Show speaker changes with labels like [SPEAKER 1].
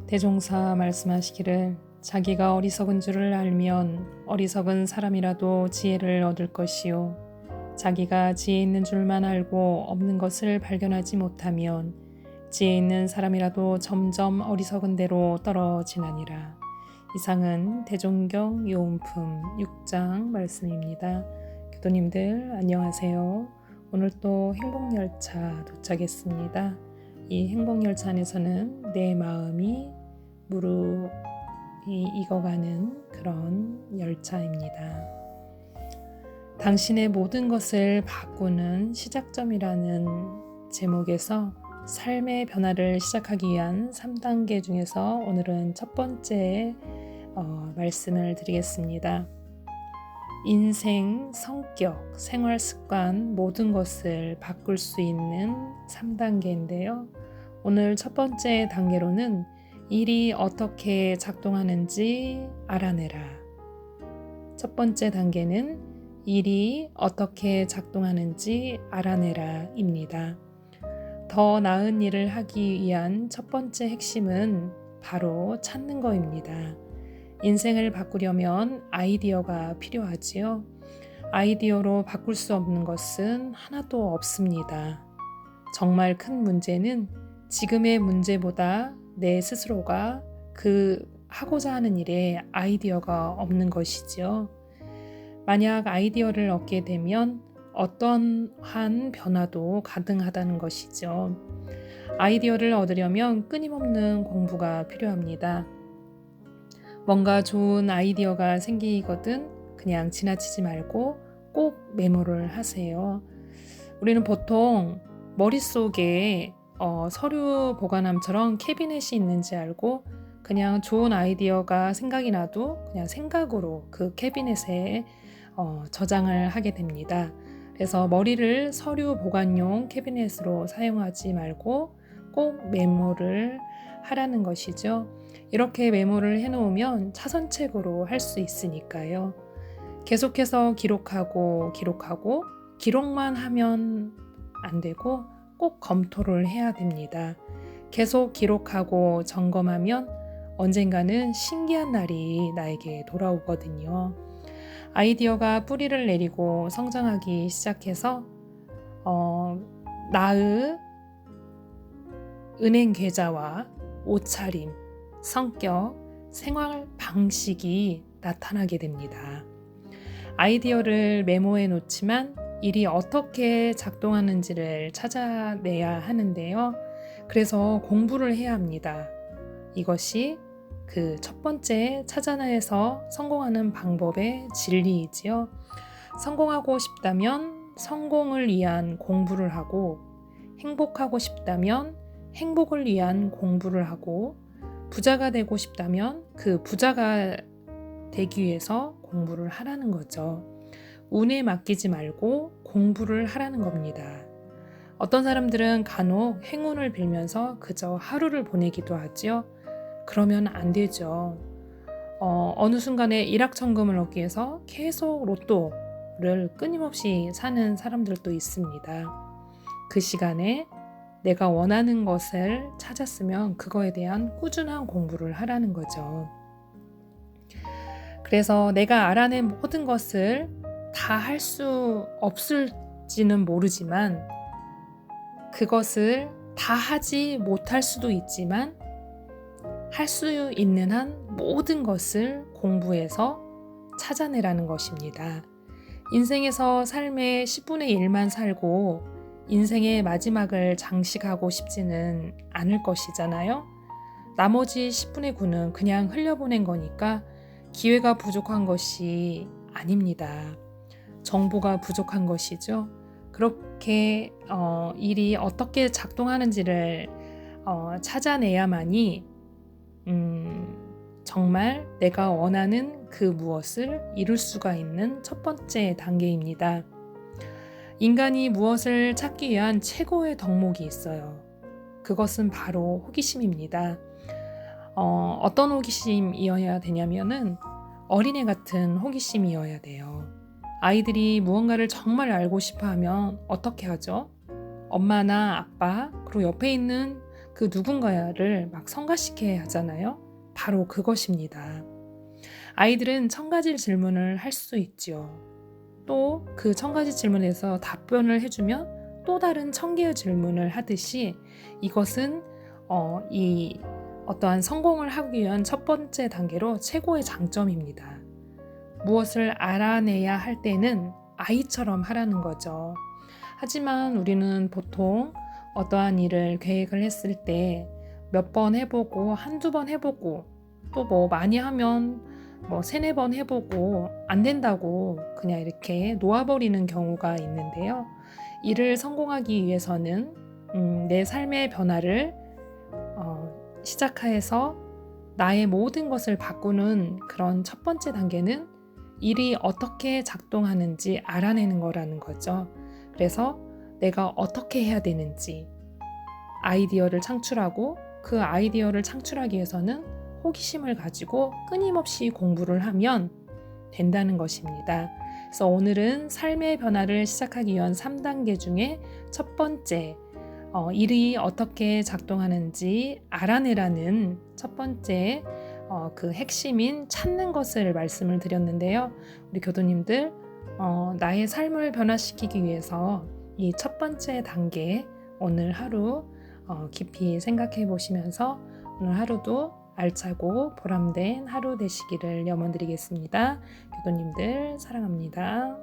[SPEAKER 1] 대종사 말씀하시기를 자기가 어리석은 줄을 알면 어리석은 사람이라도 지혜를 얻을 것이요 자기가 지혜 있는 줄만 알고 없는 것을 발견하지 못하면 지혜 있는 사람이라도 점점 어리석은 대로 떨어지나니라. 이상은 대종경 요음품 6장 말씀입니다. 교도님들 안녕하세요. 오늘 또 행복열차 도착했습니다. 이 행복열차 안에서는 내 마음이 무르익어가는 그런 열차입니다. 당신의 모든 것을 바꾸는 시작점이라는 제목에서 삶의 변화를 시작하기 위한 3단계 중에서 오늘은 첫 번째 말씀을 드리겠습니다. 인생, 성격, 생활 습관 모든 것을 바꿀 수 있는 3단계인데요. 오늘 첫 번째 단계로는 일이 어떻게 작동하는지 알아내라. 첫 번째 단계는 일이 어떻게 작동하는지 알아내라입니다. 더 나은 일을 하기 위한 첫 번째 핵심은 바로 찾는 거입니다. 인생을 바꾸려면 아이디어가 필요하지요. 아이디어로 바꿀 수 없는 것은 하나도 없습니다. 정말 큰 문제는 지금의 문제보다 내 스스로가 하고자 하는 일에 아이디어가 없는 것이지요. 만약 아이디어를 얻게 되면 어떠한 변화도 가능하다는 것이죠. 아이디어를 얻으려면 끊임없는 공부가 필요합니다. 뭔가 좋은 아이디어가 생기거든 그냥 지나치지 말고 꼭 메모를 하세요. 우리는 보통 머릿속에 서류 보관함처럼 캐비넷이 있는지 알고 그냥 좋은 아이디어가 생각이 나도 그냥 생각으로 그 캐비넷에 저장을 하게 됩니다. 그래서 머리를 서류 보관용 캐비넷으로 사용하지 말고 꼭 메모를 하라는 것이죠. 이렇게 메모를 해놓으면 차선책으로 할 수 있으니까요. 계속해서 기록하고 기록만 하면 안 되고 꼭 검토를 해야 됩니다. 계속 기록하고 점검하면 언젠가는 신기한 날이 나에게 돌아오거든요. 아이디어가 뿌리를 내리고 성장하기 시작해서 나의 은행 계좌와 옷차림, 성격, 생활 방식이 나타나게 됩니다. 아이디어를 메모해 놓지만 일이 어떻게 작동하는지를 찾아내야 하는데요. 그래서 공부를 해야 합니다. 이것이 그 첫 번째 찾아내서 성공하는 방법의 진리이지요. 성공하고 싶다면 성공을 위한 공부를 하고, 행복하고 싶다면 행복을 위한 공부를 하고, 부자가 되고 싶다면 그 부자가 되기 위해서 공부를 하라는 거죠. 운에 맡기지 말고 공부를 하라는 겁니다. 어떤 사람들은 간혹 행운을 빌면서 그저 하루를 보내기도 하죠. 그러면 안 되죠. 어느 순간에 일확천금을 얻기 위해서 계속 로또를 끊임없이 사는 사람들도 있습니다. 그 시간에 내가 원하는 것을 찾았으면 그거에 대한 꾸준한 공부를 하라는 거죠. 그래서 내가 알아낸 모든 것을 다 할 수 없을지는 모르지만 그것을 다 하지 못할 수도 있지만 할 수 있는 한 모든 것을 공부해서 찾아내라는 것입니다. 인생에서 삶의 10분의 1만 살고 인생의 마지막을 장식하고 싶지는 않을 것이잖아요. 나머지 10분의 9는 그냥 흘려보낸 거니까 기회가 부족한 것이 아닙니다. 정보가 부족한 것이죠. 그렇게 일이 어떻게 작동하는지를 찾아내야만이 정말 내가 원하는 그 무엇을 이룰 수가 있는 첫 번째 단계입니다. 인간이 무엇을 찾기 위한 최고의 덕목이 있어요. 그것은 바로 호기심입니다. 어떤 호기심이어야 되냐면은 어린애 같은 호기심이어야 돼요. 아이들이 무언가를 정말 알고 싶어 하면 어떻게 하죠? 엄마나 아빠, 그리고 옆에 있는 그 누군가를 막 성가시켜야 하잖아요. 바로 그것입니다. 아이들은 1000가지 질문을 할 수 있지요. 또 그 1000가지 질문에서 답변을 해주면 또 다른 1000개의 질문을 하듯이 이것은 이 어떠한 성공을 하기 위한 첫 번째 단계로 최고의 장점입니다. 무엇을 알아내야 할 때는 아이처럼 하라는 거죠. 하지만 우리는 보통 어떠한 일을 계획을 했을 때 몇 번 해보고 한두 번 해보고 또 뭐 많이 하면 뭐 3-4번 해보고 안 된다고 그냥 이렇게 놓아버리는 경우가 있는데요. 이를 성공하기 위해서는 내 삶의 변화를 시작해서 나의 모든 것을 바꾸는 그런 첫 번째 단계는 일이 어떻게 작동하는지 알아내는 거라는 거죠. 그래서 내가 어떻게 해야 되는지 아이디어를 창출하고 그 아이디어를 창출하기 위해서는 호기심을 가지고 끊임없이 공부를 하면 된다는 것입니다. 그래서 오늘은 삶의 변화를 시작하기 위한 3단계 중에 첫 번째, 일이 어떻게 작동하는지 알아내라는 첫 번째 그 핵심인 찾는 것을 말씀을 드렸는데요. 우리 교도님들 나의 삶을 변화시키기 위해서 이 첫 번째 단계 오늘 하루 깊이 생각해 보시면서 오늘 하루도 알차고 보람된 하루 되시기를 염원드리겠습니다. 교도님들 사랑합니다.